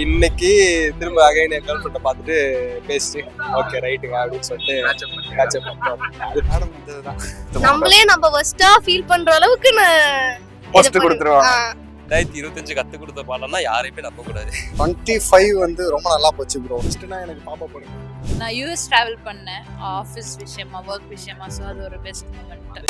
இன்னைக்கு திரும்ப அகைன் என் கேர்ள் ஃப்ரெண்டை பார்த்துட்டு பேசிட்டு ஓகே ரைட்டுங்க அப்படின்னு சொல்லிட்டு catch up பண்ணிட்டோம். நம்மளே நம்ம ஃபர்ஸ்டா ஃபீல் பண்ற அளவுக்கு First கொடுத்துருவாங்க. 2025 கத்து கொடுத்த பாடம்னா யாரையுமே நம்ப கூடாது. 25 வந்து ரொம்ப நல்லா போச்சு ப்ரோ. ஃபர்ஸ்ட்னா எனக்கு பாப்பா போடுங்க. நான் யூஎஸ் டிராவல் பண்ணேன் ஆஃபீஸ் விஷயமா ஒர்க் விஷயமா. ஸோ அது ஒரு best moment.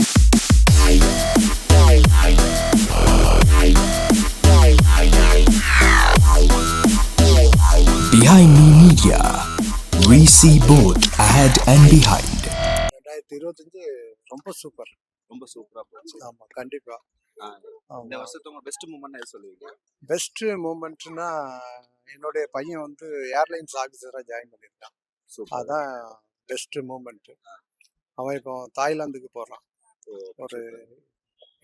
Behind Me Media, we see both ahead and behind. 2025 ரொம்ப சூப்பர். ரொம்ப சூப்பரா போச்சு. ஆமா கண்டிப்பா. இந்த வருஷத்தோட பெஸ்ட் மூமெண்ட் எது சொல்லுவீங்க? பெஸ்ட் மூமெண்ட்னா என்னுடைய பையன் வந்து ஏர்லைன்ஸ் ஆஃபீஸரா ஜாயின் பண்ணியிருக்கான். அதான் பெஸ்ட் மூமெண்ட். அவன் இப்போ தாய்லாந்துக்கு போறான் ஒரு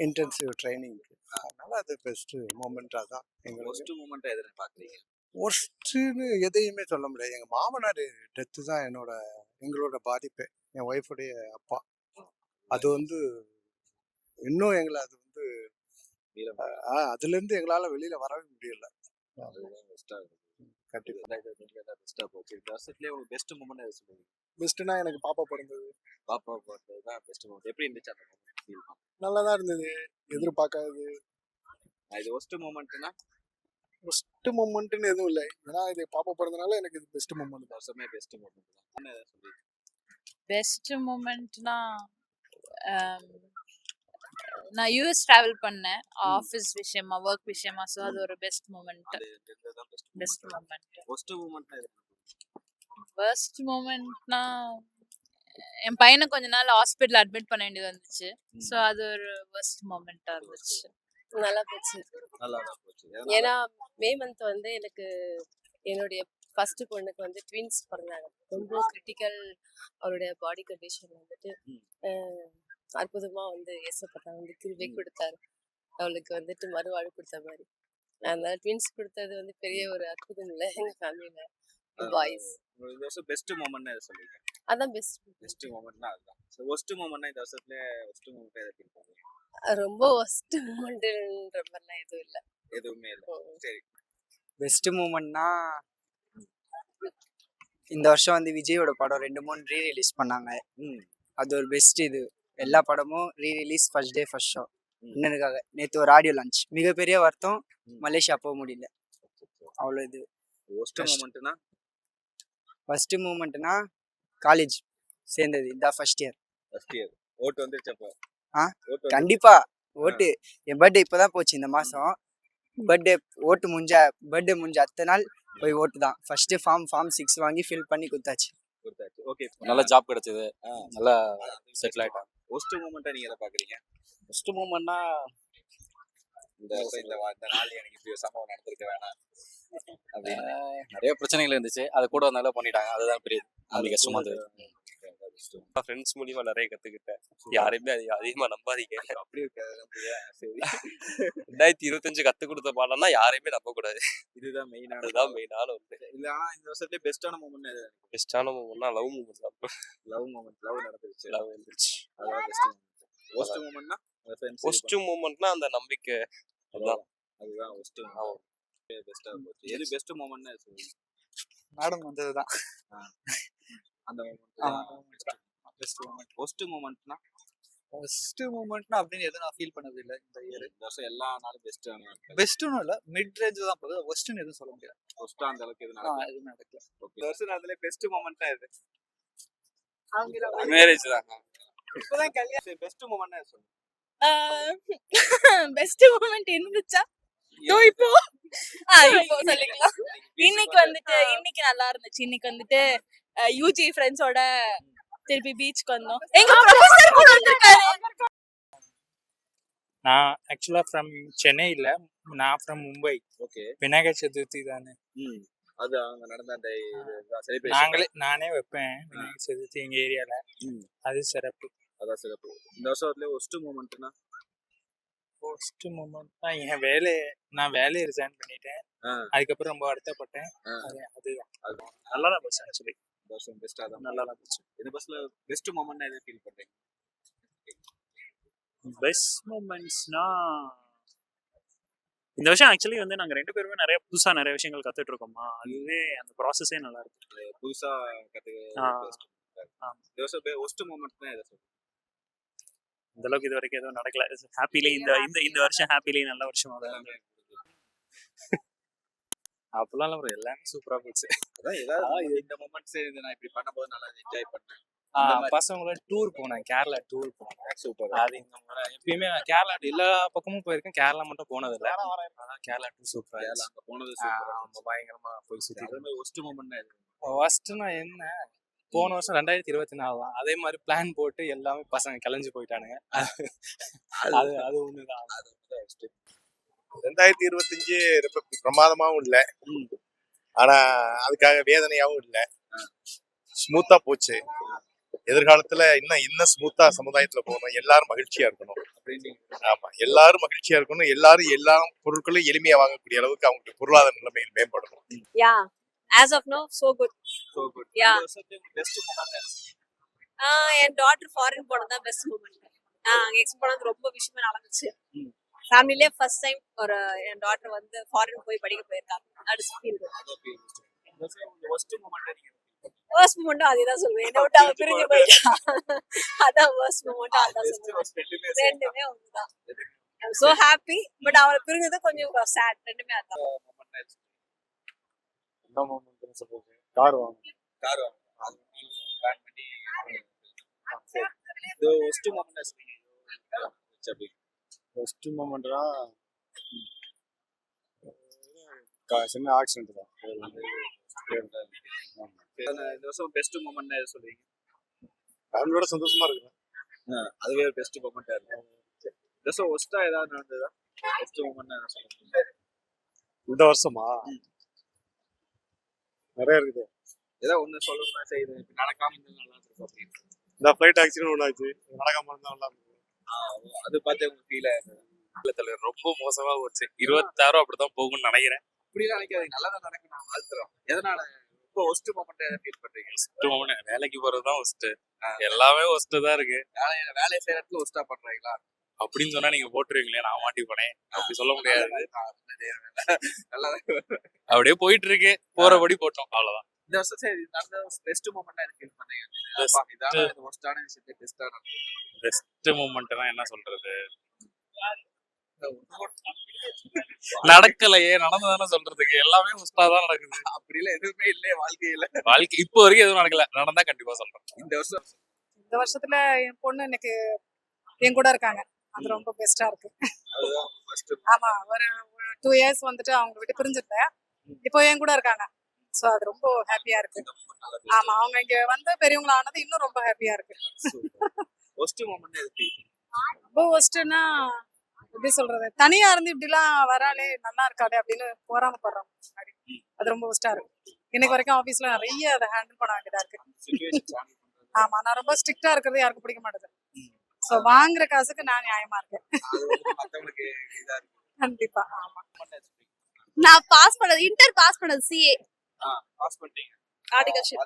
இன்டென்சிவ் ட்ரைனிங். அதனால அது பெஸ்ட் மூமெண்டா தான் எங்களுக்கு. பெஸ்ட் மூமெண்ட் எதுன்னு பாக்குறீங்க? ஒர்ஸ்ட்னு எதையுமே சொல்ல முடியாது. எங்க மாமனார் டெத்து தான் எங்களோட பாதிப்பு. என் ஒய்ஃபுடைய அப்பா. அது வந்து இன்னும் எங்களை அது வந்து அதுல இருந்து எங்களால வெளியில வரவே முடியல. கண்டிப்பா பெஸ்டா போச்சு. இந்த வருஷத்துலயே உங்களுக்கு பெஸ்ட் மூமெண்ட் எது சொல்லுவீங்க? பெஸ்ட்னா எனக்கு பாப்பா பிறந்தது. பாப்பா போட்டது தான் பெஸ்ட் மூமெண்ட். எப்படி இருந்துச்சு அந்த மூமெண்ட்? ஃபீல் பண்ண நல்லா தான் இருந்தது. எதிர்பார்க்காதது. இது ஒஸ்ட் மூமெண்ட்னா பெஸ்ட் மூமெண்ட்னு எதுவும் இல்லை. ஏன்னா இது பாப்பா பிறந்தனால எனக்கு இது பெஸ்ட் மூமெண்ட். வருஷமே பெஸ்ட் மூமெண்ட் தான். பெஸ்ட் மூமெண்ட்னா நான் யூஎஸ் டிராவல் பண்ணேன் ஆஃபீஸ் விஷயமா ஒர்க் விஷயமா. ஸோ அது ஒரு best moment. Best moment. Worst மூமெண்ட்னா எது? ஃபர்ஸ்ட் மூமெண்ட்னா என் பையனை கொஞ்ச நாள் ஹாஸ்பிட்டல் அட்மிட் பண்ண வேண்டியது வந்துச்சு. ஸோ அது ஒரு ஃபர்ஸ்ட் மூமெண்டா இருந்துச்சு. நல்லா போச்சு. நல்லா தான் போச்சு. ஏன்னா மே மந்த் வந்து எனக்கு என்னுடைய ஃபர்ஸ்ட் பொண்ணுக்கு வந்து ட்வின்ஸ் பிறந்தாங்க. ரொம்ப கிரிட்டிக்கல் அவருடைய பாடி கண்டிஷன் வந்துட்டு அற்புதமா வந்து ஏசப்பட்டா வந்து கிருபை கொடுத்தாரு. அவளுக்கு வந்துட்டு மறுவாழ்வு கொடுத்த மாதிரி. அதனால ட்வின்ஸ் கொடுத்தது வந்து பெரிய ஒரு அற்புதம் இல்லை எங்க ஃபேமிலியில. பாய்ஸ். இந்த வருஷம் பெஸ்ட் மூமெண்ட்னா எது சொல்லுவீங்க? அதான் பெஸ்ட். பெஸ்ட் மூமெண்ட்னா அதுதான். ஸோ ஒஸ்ட் மூமெண்ட்னா இந்த வருஷத்துல ஒஸ்ட் மூமெண்ட் எதை ஃபீல் பண்ணுவீங்க? ரொம்ப ஒஸ்ட் மூமெண்ட்ன்ற மாதிரிலாம் எதுவும் இல்லை. எதுவுமே இல்லை. சரி. பெஸ்ட் மூமெண்ட்னா இந்த வருஷம் வந்து விஜயோட படம் 2-3 ரீ ரிலீஸ் பண்ணாங்க. அது ஒரு பெஸ்ட். இது எல்லா படமும் re release first day first show. இன்னனுக்காக நேற்று ஒரு ஆடியோ லான்ச். மிகப்பெரிய வருத்தம் மலேசியா போக முடியல. அவ்வளோ இது. ஒஸ்ட் மூமெண்ட்னா ஃபர்ஸ்ட் மூமெண்ட்னா காலேஜ் சேர்ந்தது. இதான் ஃபர்ஸ்ட் இயர். ஃபர்ஸ்ட் இயர் ஓட்டு வந்துருச்சு. அப்போ கண்டிப்பா ஓட்டு. என் பர்த்டே இப்போதான் போச்சு இந்த மாசம். பர்த்டே பர்த்டே முடிஞ்ச அடுத்த நாள் போய் ஓட்டு தான். ஃபர்ஸ்ட் ஃபார்ம் 6 வாங்கி ஃபில் பண்ணி கொடுத்தாச்சு. ஓகே. நல்ல ஜாப் கிடைச்சது. நல்லா செட்டில் ஆயிட்டான். ஒஸ்ட் மூமெண்ட்டை நீங்க எதை பாக்குறீங்க? ஃபர்ஸ்ட் மூமெண்ட்னா இந்த நாள் எனக்கு இப்படி ஒரு சம்பவம் நடந்திருக்க வேணாம் அப்படின்னு நிறைய பிரச்சனைகள் இருந்துச்சு. அது கூட நல்லா பண்ணிட்டாங்க. அதுதான் பெரிய நம்பிக்கை. கஷ்டமா இருந்தது. ஃப்ரெண்ட்ஸ் மூலியமா நிறைய கத்துக்கிட்டேன். யாரையுமே அதிகமா நம்பாதீங்க. அப்படி இருக்காது. சரி. 2025 கத்து கொடுத்த பாடம்னா யாரையுமே நம்ப கூடாது. இதுதான் மெயினான ஒன்று. இல்ல ஆனா இந்த வருஷத்துலயே பெஸ்டான மூமெண்ட் எது? பெஸ்டான மூமெண்ட்னா லவ் மூமெண்ட் தான். லவ் நடந்துருச்சு. லவ் வந்துருச்சு. அதான் பெஸ்ட் மூமெண்ட். ஒஸ்ட் மூமெண்ட்னா ஃபர்ஸ்ட் மூமெண்ட்னா அந்த நம்பிக்கை. அதுதான் ஒஸ்ட். பெஸ்டா போச்சு. எது பெஸ்ட் மூமெண்ட்னா சொல்லுங்க. மேடம் வந்ததுதான் அந்த மூமெண்ட் பெஸ்ட் மூமெண்ட். ஒஸ்ட் மூமெண்ட்னா அப்படின்னு எதுவும் நான் ஃபீல் பண்ணது இல்லை இந்த இயர். இந்த வருஷம் எல்லா நாளும் பெஸ்டான பெஸ்ட்டும் இல்லை, மிட் ரேஞ்ச் தான் போகுது. ஒஸ்ட்னு எதுவும் சொல்ல முடியாது. ஒஸ்டா அந்த அளவுக்கு எதுவும் நடக்கல. இந்த வருஷம் அதுல பெஸ்ட் மூமெண்ட்னா எது? மேரேஜ் தான். இப்பதான் கல்யாணம். பெஸ்ட் மூமெண்ட்னா சொல்லுங்க. பெஸ்ட் மூமெண்ட் இருந்துச்சா? இப்போ சொல்லிக்கலாம். இன்னைக்கு நல்லா இருந்துச்சு. இன்னைக்கு வந்துட்டு யூஜி ஃப்ரெண்ட்ஸோட திருப்பி பீச்சுக்கு வந்தோம். எங்க ப்ரொஃபசர் கூட வந்திருக்காரு. நான் ஆக்சுவலா ஃப்ரம் சென்னை இல்ல, நான் ஃப்ரம் மும்பை. ஓகே. விநாயகர் சதுர்த்தி தானே. அது அங்க நடந்த அந்த செலிப்ரேஷன் நானே வைப்பேன் விநாயகர் சதுர்த்தி எங்க ஏரியால. அது சிறப்பு. அதான் சிறப்பு. இந்த வருஷத்துல ஒஸ்ட் மூமெண்ட்னா ஃபர்ஸ்ட் மூமெண்ட்னா நான் வேலையை ரிசைன் பண்ணிட்டேன். அதுக்கப்புறம் ரொம்ப வருத்தப்பட்டேன். அதுதான் நல்லா தான் போச்சு. ஆக்சுவலி இந்த வருஷம் பெஸ்டா தான். நல்லா தான் போச்சு. இந்த பஸ்ல பெஸ்ட் மூமெண்ட்னா எதை ஃபீல் பண்றீங்க? பெஸ்ட் மூமெண்ட்ஸ்னா இந்த வருஷம் ஆக்சுவலி வந்து நாங்க 2 பேருமே புதுசா நிறைய விஷயங்கள் கத்துட்டு இருக்கோமா, அதுவே அந்த ப்ராசஸே நல்லா இருக்கு. புதுசா ஆ, ஆ. இந்த வருஷம் ஒஸ்ட் மூமெண்ட்னா எதை சொல்றீங்க? இந்த அளவுக்கு இது வரைக்கும் எதுவும் நடக்கல. ஹாப்பிலி இந்த இந்த இந்த வருஷம் ஹாப்பிலி நல்ல வருஷமா தான் இருந்தது. அப்பெல்லாம் இல்ல bro, எல்லாமே சூப்பரா போச்சு. அதான் ஏதாவது இந்த மூமெண்ட்ஸ் இது நான் இப்படி பண்ணும்போது நல்லா என்ஜாய் பண்ணேன். பசங்களோட டூர் போனேன், கேரளா டூர் போனேன். சூப்பர். அது இந்த முறை எப்பயுமே நான் கேரளா எல்லா பக்கமும் போயிருக்கேன், கேரளா மட்டும் போனதில்லை. அதான் கேரளா டூர் சூப்பரா கேரளா அங்க போனது சூப்பரா. இருந்துச்சு. பயங்கரமா போய் சுத்தி. அதே மாதிரி ஒஸ்ட் மூமெண்ட்னா எது? ஃபர்ஸ்ட் நான் என்ன போன வருஷம் 2024 தான் அதே மாதிரி பிளான் போட்டு எல்லாமே பசங்க கிளஞ்சு போயிட்டானுங்க. அது அது ஒண்ணுதான். 2025 ரொம்ப பிரமாதமாவும் இல்லை, ஆனா அதுக்காக வேதனையாவும் இல்லை. ஸ்மூத்தா போச்சு. எதிர்காலத்துல இன்னும் ஸ்மூத்தா சமுதாயத்துல போகணும், எல்லாரும் மகிழ்ச்சியா இருக்கணும். ஆமா, எல்லாரும் மகிழ்ச்சியா இருக்கணும், எல்லாரும் எல்லா பொருட்களும் எளிமையா வாங்கக்கூடிய அளவுக்கு அவங்களுக்கு பொருளாதார நிலைமையில் மேம்படணும். Yeah, as of now, so good. So good. Yeah. இந்த வருஷத்துக்கு பெஸ்ட் மூமெண்ட் என் டாட்டர் ஃபாரின் போனது தான் பெஸ்ட் மூமெண்ட். அங்கே எக்ஸ்போ போனது ரொம்ப விஷயமே நடந்துச்சு. ஃபேமிலிலே ஃபர்ஸ்ட் டைம் என் டாட்டர் வந்து ஃபாரின் போய் படிக்க போயிருக்காங்க. That is feel good. Worst moment first மூமெண்ட்டும் அதே தான் சொல்லுவேன். என்னை விட்டு அவன் பிரிஞ்சு போயிட்டான். அதான் ஃபர்ஸ்ட் மூமெண்ட்டும் அதான் சொல்லுவேன். ரெண்டுமே ஒண்ணுதான். ஐ சோ ஹாப்பி, பட் அவளை பிரிஞ்சது கொஞ்சம் சேட். ரெண்டுமே அதான். என்ன மூமெண்ட்னு சொல்றது? கார் வாங்கணும். கார் அது பிளான் பண்ணி இது ஒஸ்ட் மூமெண்ட் சொல்றீங்க. ஃபர்ஸ்ட் மூமெண்ட்னா சின்ன ஆக்சிடென்ட் தான். இந்த வருஷம் பெஸ்ட் மூமெண்ட் எது சொல்றீங்க? ஃபேமிலியோட சந்தோஷமா இருக்கு. அதுவே பெஸ்ட் மூமெண்டா இருக்கு. இந்த வருஷம் ஒஸ்டா ஏதாவது நடந்ததா? பெஸ்ட் மூமெண்ட் என்ன சொல்றீங்க? இந்த வருஷமா நிறைய இருக்குது. ஏதாவது ஒண்ணு சொல்லணும்னா செய்யுது நடக்காம இருந்தா நல்லா இருக்கும் அப்படின்னு. இந்த ஃபிளைட் ஆக்சிடென்ட் ஒன்று ஆச்சு, நடக்காம இருந்தா நல்லா இருக்கும். அது பார்த்து உங்களுக்கு ஃபீல் ஆயிருது. ரொம்ப மோசமா போச்சு. 26 அப்படிதான் போகும்னு நினைக்கிறேன். அப்படிலாம் நினைக்காதீங்க, நல்லா தான் நடக்கும். நான் வாழ்த்துறோம். எதனால இப்போ ஒஸ்ட் மூமெண்ட் எதை ஃபீல் பண்றீங்க? வேலைக்கு போறதுதான் ஒஸ்ட், எல்லாமே ஒஸ்ட் தான் இருக்கு. வேலையை செய்யற இடத்துல ஒஸ்டா பண்றீங்களா அப்படின்னு சொன்னா நீங்க போட்டுருவீங்களே, நான் மாட்டி போனேன். அப்படி சொல்ல முடியாது. நல்லா அப்படியே போயிட்டு இருக்கு, போறபடி போட்டோம், அவ்வளவுதான். இந்த வருஷம் சரி நடந்த பெஸ்ட் மூமெண்டா எனக்கு ஃபீல் பண்ணீங்க. இதான இது ஒஸ்டான விஷயத்தை பெஸ்டா நடந்தது. பெஸ்ட் மூமெண்ட்னா என்ன சொல்றது? நடக்கலையே, நடந்ததானே சொல்றதுக்கு. எல்லாமே ஒஸ்டா தான் நடக்குது. அப்படிலாம் எதுவுமே இல்லையே வாழ்க்கையில. வாழ்க்கை இப்போ வரைக்கும் எதுவும் நடக்கல, நடந்தா கண்டிப்பா சொல்றேன். இந்த வருஷம் இந்த வருஷத்துல என் பொண்ணு எனக்கு என் கூட இருக்காங்க, அது ரொம்ப பெஸ்டா இருக்கு. அதுதான் ஃபர்ஸ்ட். ஆமா, ஒரு 2 இயர்ஸ் வந்துட்டு அவங்க விட்டு பிரிஞ்சிருந்தேன், இப்போ என் கூட இருக்காங்க. சோ அது ரொம்ப ஹாப்பியா இருக்கு. ஆமா, அவங்க இங்க வந்து பெரியவங்கள ஆனது இன்னும் ரொம்ப ஹாப்பியா இருக்கு. ஒஸ்ட் மூமெண்ட் எது ஃபீல்? ரொம்ப ஒஸ்ட்னா எப்படி சொல்றது, தனியா இருந்து இப்படிலாம் வராலே நல்லா இருக்காது அப்படின்னு போராமப்படுறோம். அது ரொம்ப ஒஸ்டா இருக்கு. இன்னைக்கு வரைக்கும் ஆபீஸ்ல நிறைய அதை ஹேண்டில் பண்ண வேண்டியதா இருக்கு. சிச்சுவேஷன் ஆமா, நான் ரொம்ப ஸ்ட்ரிக்டா இருக்கிறது யாருக்கும் பிடிக்க மாட்டேது. சோ வாங்குற காசுக்கு நான் நியாயமா இருக்கேன். மத்தவங்களுக்கு இதா இருக்கு. கண்டிப்பா. ஆமா, நான் பாஸ் பண்ணது இன்டர் பாஸ் பண்ணது சிஏ பாஸ் பண்ணிட்டீங்க. ஆர்டிகல்ஷிப்.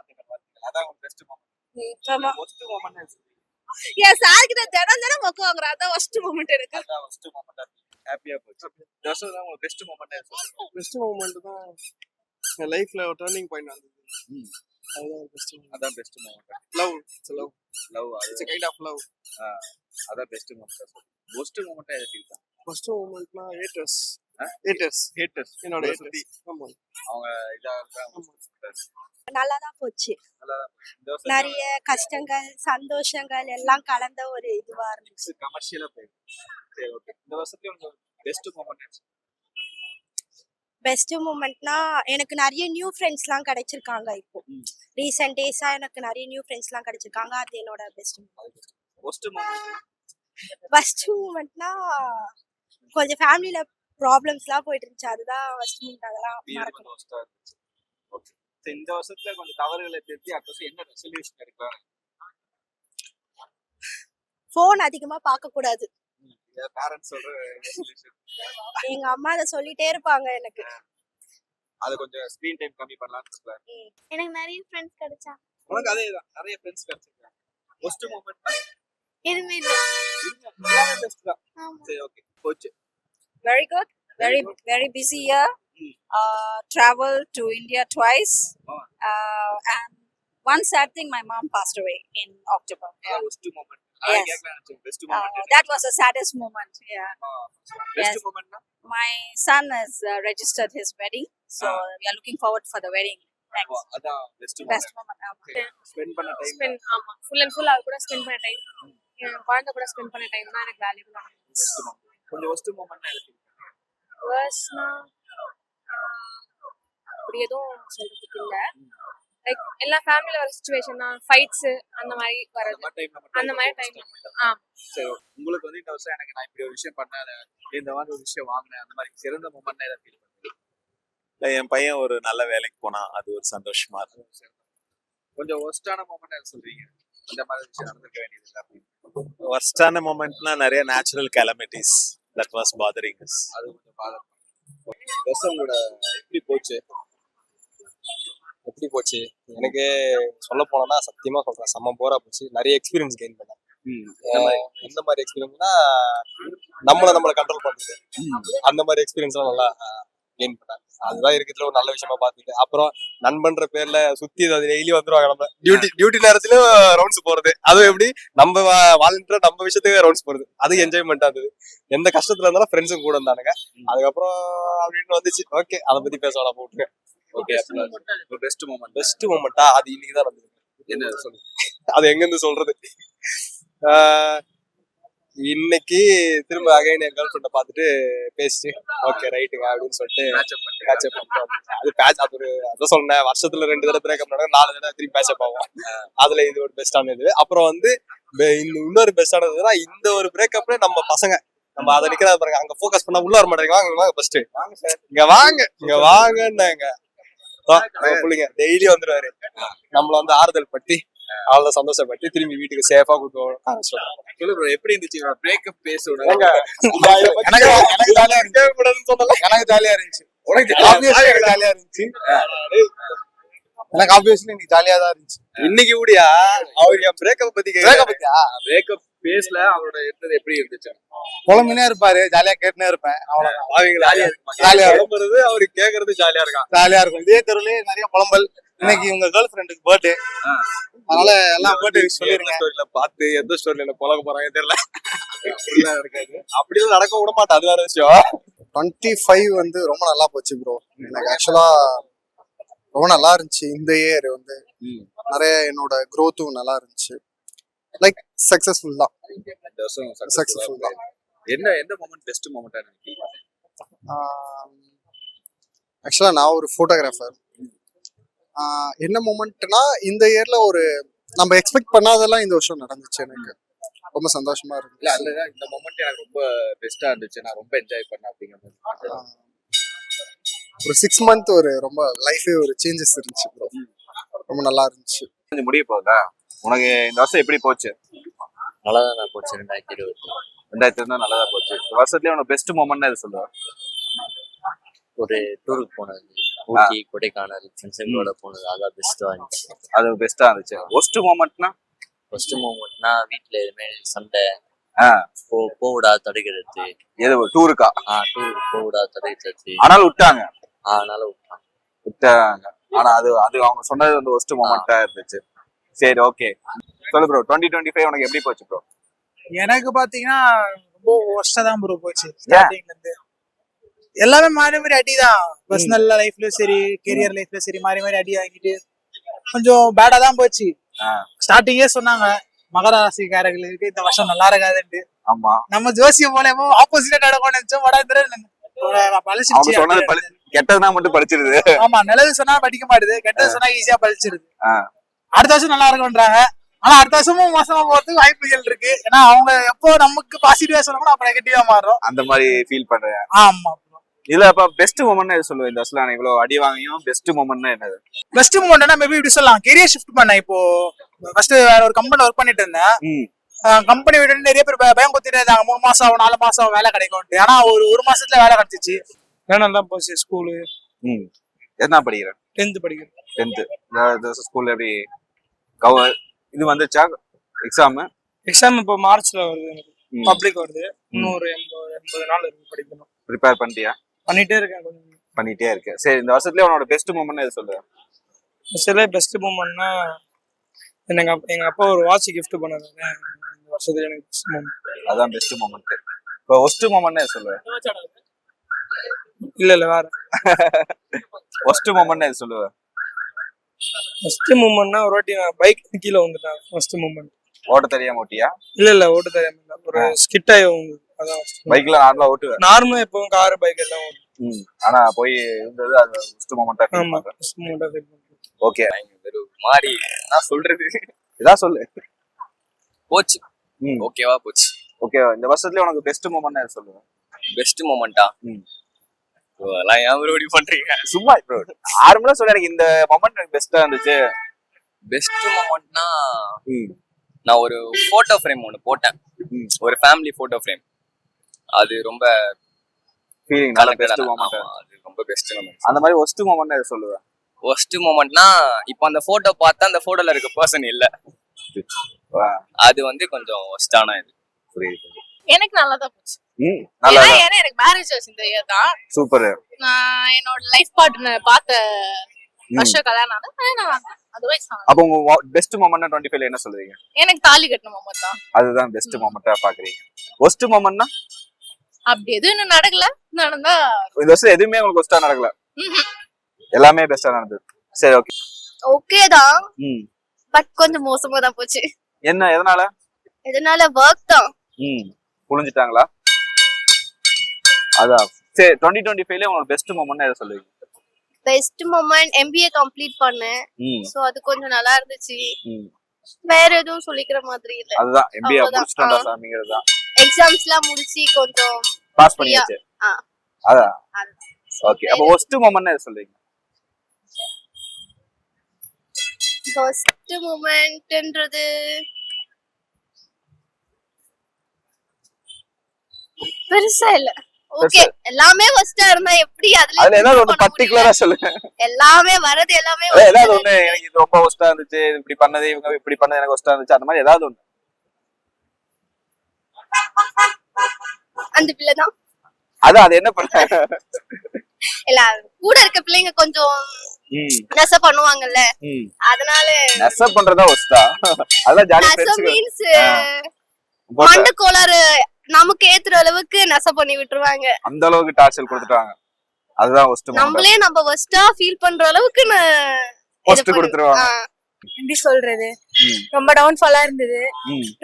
அதான் உங்க பெஸ்ட் மூமெண்ட். ஆமா. ஒஸ்ட் மூமெண்ட் என் சார் கிட்ட தினம் மொக்க வாங்குறேன், அதான் ஃபர்ஸ்ட் மூமெண்ட் எனக்கு. அதான் ஒஸ்ட் மூமெண்ட். ஹாப்பியா போச்சு. இந்த வருஷம் தான் உங்க பெஸ்ட் மூமெண்ட். பெஸ்ட் மூமெண்ட் தான் என் லைஃப்ல ஒரு டர்னிங் பாயிண்ட் வந்தது. அதுதான் பெஸ்ட். அதான் best moment. Love love it's kind of love. அதான் பெஸ்ட் மூமெண்ட். ஒஸ்ட் மூமெண்ட் எது ஃபீல் பண்ணீங்க? ஃபர்ஸ்ட் மூமெண்ட்னா ஹேட்டர்ஸ் என்னோட சுத்தி ஆமா, அவங்க இதா நல்லா தான் போச்சு. இந்த வருஷம் நிறைய கஷ்டங்கள் சந்தோஷங்கள் எல்லாம் கலந்த ஒரு இதுவா இருந்துச்சு. கமர்ஷியலா போயிருக்கு. சரி, ஓகே. இந்த வருஷத்துல உங்க பெஸ்ட் மூமெண்ட் பெஸ்ட் மூமெண்ட்னா எனக்கு நிறைய நியூ ஃப்ரெண்ட்ஸ்லாம் கிடைச்சிருக்காங்க. இப்போ ரீசெண்ட் டேஸா எனக்கு நிறைய நியூ ஃப்ரெண்ட்ஸ்லாம் கிடைச்சிருக்காங்க, அது என்னோட best moment. Worst moment first மூமெண்ட்னா கொஞ்சம் ஃபேமிலியில ப்ராப்ளம்ஸ்லாம் போயிட்டு இருந்துச்சு, அதுதான் ஃபர்ஸ்ட் மூமெண்ட். அதெல்லாம் மறக்கணும். ஒஸ்டா இருந்துச்சு. ஓகே. இந்த வருஷத்துல கொஞ்சம் தவறுகளை திருத்தி அடுத்த வருஷம் என்ன ரெசல்யூஷன் எடுக்கலாம்? ஃபோன் அதிகமா பார்க்க கூடாது. பேரண்ட்ஸ் சொல்ற ரெசல்யூஷன். எங்க அம்மா அதை சொல்லிட்டே இருப்பாங்க எனக்கு. அது கொஞ்சம் ஸ்கிரீன் டைம் கம்மி பண்ணலாம்னு இருக்கல. எனக்கு நிறைய ஃப்ரெண்ட்ஸ் கிடைச்சாங்க. உனக்கு அதேதான், நிறைய ஃப்ரெண்ட்ஸ் கிடைச்சிருக்காங்க. ஒஸ்ட் மூமெண்ட் எதுவுமே இல்ல. எல்லாமே பெஸ்ட் தான். ஆமா. சரி, ஓகே. போச்சு. Very good. very busy year. Travel to India twice. And one sad thing, my mom passed away in October. Yeah. Best moment Yes. Best moment That was the saddest moment. Yeah. Best Yes. மூமெண்ட்னா My son has registered his wedding, so we are looking forward for the wedding. Thanks. அதான் best Best moment moment. Spend பண்ண time spend ஆமா full and full அது கூட spend பண்ண time என் குழந்தை கூட spend பண்ண டைம் தான் எனக்கு வேல்யூபிள். கொஞ்சம் பெஸ்ட் மூமெண்ட் இருக்கு வேர்ஸ்னா அப்படி எதுவும் சொல்றதுக்கு இல்ல. லைக் எல்லா ஃபேமிலில வர சுச்சுவேஷன் தான், ஃபைட்ஸ் அந்த மாதிரி வரது, அந்த மாதிரி டைம்ல சரி உங்களுக்கு வந்து இந்த வருஷம் எனக்கு நான் இப்படி ஒரு விஷயம் பண்ணேன் இந்த மாதிரி ஒரு விஷயம் வாங்கினேன் அந்த மாதிரி சிறந்த மூமெண்ட் ஏதாவது ஃபீல் பண்ணுறேன். என் பையன் ஒரு நல்ல வேலைக்கு போனா அது ஒரு சந்தோஷமா இருக்கும். கொஞ்சம் ஒஸ்டான மூமெண்ட் எதாவது சொல்றீங்க அந்த மாதிரி விஷயம் நடந்துக்க வேண்டியது இல்லை அப்படின்னு ஒர்ஸ்டான மூமெண்ட்னா நிறைய natural calamities that was bothering us. அது கொஞ்சம் பாதம். வருஷம் உங்களோட எப்படி போச்சு? எப்படி போச்சு எனக்கு சொல்ல போனோம்னா சத்தியமா சொல்றேன், செம்ம போரா போச்சு. நிறைய எக்ஸ்பீரியன்ஸ் கெயின் பண்ணேன். எந்த மாதிரி எக்ஸ்பீரியன்ஸ்னா நம்மளை கண்ட்ரோல் பண்றது, அந்த மாதிரி எக்ஸ்பீரியன்ஸ்லாம் நல்லா கெயின் பண்ணேன். அதுதான் இருக்கிறதுல ஒரு நல்ல விஷயமா பாத்துட்டு, அப்புறம் நண்பன்ற பேர்ல சுத்தி டெய்லி வந்துருவாங்க. நம்ம டியூட்டி நேரத்திலும் ரவுண்ட்ஸ் போறது, அதுவும் எப்படி நம்ம வாலண்டியரா நம்ம விஷயத்துக்கு ரவுண்ட்ஸ் போறது, அது என்ஜாய்மெண்டா இருந்தது. எந்த கஷ்டத்துல இருந்தாலும் ஃப்ரெண்ட்ஸும் கூட இருந்தானுங்க. அதுக்கப்புறம் அப்படின்னு வந்துச்சு. ஓகே, அதை பத்தி பேசலாம் போட்டுருக்கேன். ஓகே, பெஸ்ட் மூமெண்ட் பெஸ்ட் மூமெண்டா அது இன்னைக்கு தான் நடந்தது. என்ன சொல்லுங்க? அது எங்க இருந்து சொல்றது? இன்னைக்கு திரும்ப அகைன் என் கேர்ள் ஃப்ரெண்டை பார்த்துட்டு பேசிட்டு ஓகே ரைட்டுங்க அப்படின்னு சொல்லிட்டு பேட்சப் பண்ணிட்டோம். அது ஒரு அதான் சொன்னேன், வருஷத்துல 2 தடவை பிரேக்கப் நடக்கும், 4 தடவை திரும்பி பேட்சப் ஆகும். அதுல இது ஒரு பெஸ்டானது. அப்புறம் வந்து இன்னொரு பெஸ்டானதுன்னா இந்த ஒரு பிரேக்கப்ல நம்ம பசங்க நம்ம அதை நிக்கிறத பாருங்க, அங்க ஃபோக்கஸ் பண்ணா உள்ள வர மாட்டேங்க. வாங்க ஃபர்ஸ்ட் இங்க வாங்கன்னாங்க. பிள்ளைங்க டெய்லி வந்துருவாரு, நம்மள வந்து ஆறுதல் படுத்தி அவளை சந்தோஷப்பட்டு திரும்பி வீட்டுக்கு சேஃபா கூட்டு சொல்லு. எப்படி இருந்துச்சு பிரேக்கப் பேச? எனக்கு ஜாலியா இருந்துச்சு. எனக்கு ஆப்வியஸ்லி இன்னைக்கு ஜாலியா தான் இருந்துச்சு. இன்னைக்கு கூடியா அவர் என் பிரேக்கப் பத்தி பிரேக்கப் பேசல, அவரோட இருந்தது எப்படி இருந்துச்சு? புலம்பினே இருப்பாரு, ஜாலியா கேட்டுனே இருப்பேன். ஜாலியா புலம்புறது அவரு கேக்குறது ஜாலியா இருக்கும். இதே தெருவுல நிறைய புலம்பல். இன்னைக்கு உங்க கேர்ள் ஃப்ரெண்டுக்கு பர்த்டே, அதனால எல்லாம் பர்த்டே விஷ் சொல்லிருங்க. ஸ்டோரியில பார்த்து எந்த ஸ்டோரியில புலக போறாங்க தெரியல, இருக்காது. அப்படிலாம் நடக்க விட மாட்டேன், அது வேற விஷயம். 25 வந்து ரொம்ப நல்லா போச்சு ப்ரோ. எனக்கு ஆக்சுவலா ரொம்ப நல்லா இருந்துச்சு. இந்த இயர் வந்து நிறைய என்னோட growth-ம் நல்லா இருந்துச்சு. லைக் சக்சஸ்ஃபுல் தான். இந்த வருஷம் சக்சஸ்ஃபுல் தான். எந்த மொமெண்ட் பெஸ்ட் மொமெண்டா நினைக்கிறீங்க? ஆக்சுவலா நான் ஒரு ஃபோட்டோகிராஃபர். என்ன மொமெண்ட்னா இந்த இயர்ல ஒரு நம்ம எக்ஸ்பெக்ட் பண்ணாதெல்லாம் இந்த வருஷம் நடந்துச்சு. எனக்கு ரொம்ப சந்தோஷமா இல்ல இருந்துச்சு. அதுதான் இந்த மொமெண்ட் எனக்கு ரொம்ப பெஸ்டா இருந்துச்சு, நான் ரொம்ப என்ஜாய் பண்ணேன் அப்படிங்கிற மாதிரி. ஒரு 6 month ஒரு ரொம்ப லைஃபே ஒரு சேஞ்சஸ் இருந்துச்சு ப்ரோ. ரொம்ப நல்லா இருந்துச்சு. கொஞ்சம் முடிய போகுதா? உனக்கு இந்த வருஷம் எப்படி போச்சு? நல்லாதான் போச்சு. 2020 நல்லதா போச்சு. இந்த வருஷத்துலயே உனக்கு பெஸ்ட் மொமெண்ட் எது சொல்லுவா? ஒரு டூருக்கு போனது, ஊட்டி கொடைக்கானல் ஃப்ரெண்ட்ஸுங்களோட போனது, அதான் பெஸ்டா இருந்துச்சு. அது பெஸ்டா இருந்துச்சு. ஒஸ்ட் மொமெண்ட்னா? ஃபர்ஸ்ட் மூமெண்ட்னா வீட்டுல எதுவுமே சண்டை போவிடா தடுக்கிறது. எது டூருக்கா? டூருக்கு போவிடா தடுக்கிறது. ஆனாலும் விட்டாங்க. அதனால விட்டாங்க. ஆனா அது அவங்க சொன்னது வந்து ஒஸ்ட் மொமெண்டா இருந்துச்சு. சரி, ஓகே. சொல்லு ப்ரோ, 2025 உனக்கு எப்படி போச்சு ப்ரோ? எனக்கு பாத்தீங்கன்னா ரொம்ப ஒஸ்டா தான் ப்ரோ போச்சு. ஸ்டார்டிங்ல இருந்து எல்லாமே மாறி மாறி அடி தான். பர்சனல் லைஃப்லயும் சரி, கெரியர் லைஃப்லயும் சரி, மாறி மாறி அடி வாங்கிட்டு கொஞ்சம் பேடா தான் போச்சு. ஸ்டார்டிங்கே சொன்னாங்க மகர ராசிக்காரர்களுக்கு இந்த வருஷம் நல்லா இருக்காதுன்ட்டு. ஆமா, நம்ம ஜோசியம் போல ஆப்போசிட்டா நடக்கும் நினைச்சோம். கெட்டதுனா மட்டும் படிச்சிருது. ஆமா, நல்லது சொன்னா படிக்க மாட்டுது, கெட்டது சொன்னா ஈஸியா படிச்சிருது. அடுத்த வருஷம் நல்லா இருக்கும்ன்றாங்க, ஆனா அடுத்த வருஷமும் மோசமா போறதுக்கு வாய்ப்புகள் இருக்கு. ஏன்னா அவங்க எப்போ நமக்கு பாசிட்டிவா சொல்லணும் அப்ப நெகட்டிவா மாறும். அந்த மாதிரி ஃபீல் பண்றேன். ஆமா, இதுல அப்ப பெஸ்ட் மொமெண்ட் எது சொல்லுவேன்? இந்த வருஷம் இவ்வளவு அடி வாங்கியும் பெஸ்ட் மொமெண்ட்னா என்னது? பெஸ்ட் மொமெண்ட்னா மேபி இப்படி சொல்லலாம், கெரியர் ஷிஃப்ட் பண்ணேன். இப்போ ஃபர்ஸ்ட் வேற ஒரு கம்பெனில ஒர்க் பண்ணிட்டு இருந்தேன். கம்பெனி விட்டு நிறைய பேர் பயம் குத்திட்டு இருந்தாங்க, 3 மாசம் ஆகும் 4 மாசம் ஆகும் வேலை கிடைக்கும். ஆனா ஒரு மாசத்துல வேலை கிடைச்சிச்சு. நல்லா போச்சு. ஸ்கூலு என்ன படிக்கிறேன்? 10th படிக்கிறேன். 10th ஸ்கூல்ல எப்படி இது வந்துச்சா எக்ஸாம்? இப்போ மார்ச்ல வருது, பப்ளிக் வருது. இன்னும் ஒரு 80 நாள் இருக்கு படிக்கணும். ப்ரிப்பேர் பண்ணிட்டியா? பண்ணிட்டே இருக்கேன் கொஞ்சம். பண்ணிட்டே இருக்கு. சரி, இந்த வருஷத்துல உன்னோட பெஸ்ட் மூமெண்ட் எது சொல்லு? ஆக்சுவலி பெஸ்ட் மூமெண்ட்னா எங்க அப்பா ஒரு வாட்ச் gift பண்ணாங்க இந்த வருஷத்துல எனக்கு பெஸ்ட் மூமெண்ட். அதான் பெஸ்ட் மூமெண்ட். இப்போ ஒஸ்ட் மூமெண்ட் எது சொல்லு? இல்ல வேற. ஒஸ்ட் மூமெண்ட் எது சொல்லுவ? ஃபர்ஸ்ட் மூமெண்ட்னா ஒரு வாட்டி நான் பைக் கீழே வந்துட்டேன். First moment. ஓட்ட தெரியாம ஓட்டியா? இல்ல ஓட்ட தெரியாம இல்ல. ஒரு ஸ்கிட் ஆகி அதான் பைக்ல நார்மலா ஓட்டுவேன். நார்மலா எப்பவும் கார் பைக் எல்லாம் ஓட்டுவேன். ஆனா போய் இருந்தது அது ஃபர்ஸ்ட் மொமெண்டா. ஆமா ஃபர்ஸ்ட் மூமெண்டா ஃபீல் பண்றேன். ஓகே, ஒரு மாதிரி நான் சொல்றது இதான் சொல்லு. போச்சு. ஓகேவா போச்சு. ஓகே, இந்த வருஷத்துல உனக்கு பெஸ்ட் மொமெண்ட் எது சொல்லுவ? பெஸ்ட் மொமெண்டா? அதெல்லாம் ஏன் மறுபடி பண்றீங்க? சும்மா ப்ரோ நார்மலா சொல்ல, எனக்கு இந்த மொமெண்ட் எனக்கு பெஸ்டா இருந்துச்சு. பெஸ்ட் மொமெண்ட்னா நான் ஒரு போட்டோ ஃப்ரேம் ஒன்று போட்டேன். ஒரு ஃபேமிலி போட்டோ ஃப்ரேம். அது ரொம்ப ஃபீலிங் நல்ல பெஸ்ட் மொமெண்ட். அது ரொம்ப பெஸ்ட் மொமெண்ட். அந்த மாதிரி ஒஸ்ட் மொமெண்ட் எது சொல்லுவ? ஒஸ்ட் மொமெண்ட்னா இப்போ அந்த போட்டோ பார்த்தா அந்த போட்டோல இருக்க பர்சன் இல்ல, அது வந்து கொஞ்சம் ஒஸ்டான இது. புரியுது. எனக்கு நல்லா தான் போச்சு. நல்லா ஏன்னா எனக்கு மேரேஜ் ஆச்சு இந்த இயர் தான். சூப்பர். நான் என்னோட லைஃப் பார்ட்னர் பார்த்த வருஷம் கல்யாணம் அதுவைஸ் அப்போ உங்க பெஸ்ட் மொமெண்ட் 25ல என்ன சொல்றீங்க? எனக்கு தாலி கட்டின மொமெண்ட் தான். அதுதான் பெஸ்ட் மொமெண்டா பாக்குறீங்க. ஒஸ்ட் மொமெண்ட்னா அப்படி எதுவும் இன்னும் நடக்கல. நடந்தா இந்த வருஷம் எதுவுமே உங்களுக்கு ஒஸ்டா நடக்கல, எல்லாமே பெஸ்டா நடந்தது. சரி, ஓகே. ஓகே தான், பட் கொஞ்சம் மோசமா தான் போச்சு. என்ன எதனால? ஒர்க் தான். புரிஞ்சுட்டாங்களா? அதான். சரி, 2025ல உங்களோட பெஸ்ட் மொமெண்ட் எதை சொல்லுவீங்க? பெஸ்ட் மொமெண்ட் MBA கம்ப்ளீட் பண்ணேன். சோ அது கொஞ்சம் நல்லா இருந்துச்சு. வேற எதுவும் சொல்லிக்கிற மாதிரி இல்ல. அதுதான் MBA முடிச்சிட்டோம்டா சாமிங்கிறது தான். எக்ஸாம்ஸ்லாம் முடிச்சி கொஞ்சம் பாஸ் பண்ணியாச்சு. அதான். ஓகே, அப்ப ஒஸ்ட் மொமெண்ட் எதை சொல்லுவீங்க? ஃபர்ஸ்ட் மொமெண்ட்ன்றது பெருசா இல்ல. ஓகே, எல்லாமே ஃபர்ஸ்டா இருந்தா எப்படி அதுல ஏதாவது ஒன்னு பர்టిక్యులரா சொல்லுங்க. எல்லாமே வரது எல்லாமே ஏதாவது ஒன்னு எனக்கு இது ரொம்ப ஒஸ்டா இருந்துச்சு, இப்படி பண்ணது இவங்க இப்படி பண்ணது எனக்கு ஒஸ்டா இருந்துச்சு, அந்த மாதிரி ஏதாவது ஒன்னு. அந்த பிள்ளை தான். அது என்ன பண்ணாங்க? இல்ல கூட இருக்க பிள்ளைங்க கொஞ்சம் நெச பண்ணுவாங்கல்ல, அதனால நெச பண்றதா ஒஸ்டா? அதெல்லாம் ஜாலியா நெச மீன்ஸ் மண்ட கோளாறு நமக்கு ஏத்துற அளவுக்கு நெச பண்ணி விட்டுருவாங்க. அந்த அளவுக்கு டார்ச்சர் கொடுத்துட்டாங்க. அதுதான் ஒஸ்ட் மொமெண்ட். நம்மளே நம்ம ஒஸ்டா ஃபீல் பண்ற அளவுக்கு ஒஸ்ட் கொடுத்துருவாங்க. எப்படி சொல்றது, ரொம்ப டவுன்ஃபாலா இருந்தது.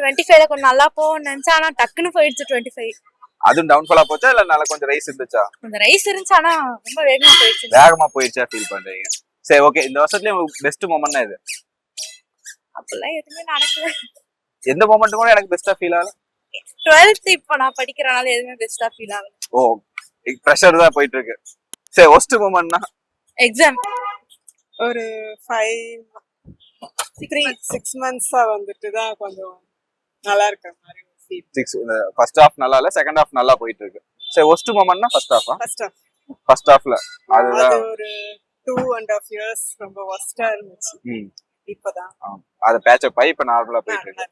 25ல கொஞ்சம் நல்லா போகும்னு நினைச்சா, ஆனா டக்குன்னு போயிடுச்சு 25. அதுவும் டவுன்ஃபாலா போச்சா இல்ல நல்ல கொஞ்சம் ரைஸ் இருந்துச்சா? கொஞ்சம் ரைஸ் இருந்துச்சு, ஆனா ரொம்ப வேகமா போயிடுச்சு. வேகமா போயிடுச்சா ஃபீல் பண்றீங்க? சரி, ஓகே. இந்த வருஷத்துல உங்களுக்கு பெஸ்ட் மொமெண்ட் எது? அப்பெல்லாம் எதுவுமே நடக்கல. எந்த மொமெண்ட் கூட எனக்கு பெஸ்டா ஃபீல் ஆகல. 12th இப்ப நான் படிக்கிறனால எதுவுமே பெஸ்டா ஃபீல் ஆகல. ஓ, பிரஷர் தான் போயிட்டு இருக்கு. சரி, ஒஸ்ட் மொமெண்ட்னா எக்ஸாம் ஒரு 6 months வந்துட்டு தான் கொஞ்சம் நல்லா இருக்க மாதிரி ஃபர்ஸ்ட் ஹாஃப் நல்லா இல்ல, செகண்ட் ஹாஃப் நல்லா போயிட்டு இருக்கு. சரி, ஒஸ்ட் மொமெண்ட்னா ஃபர்ஸ்ட் ஹாஃபா? ஃபர்ஸ்ட் ஹாஃப்ல அதுதான் ஒரு 2.5 years ரொம்ப ஒஸ்டா இருந்துச்சு. இப்பதான் அத பேட்ச் அப் ஆகி இப்ப நார்மலா போயிட்டு இருக்கு.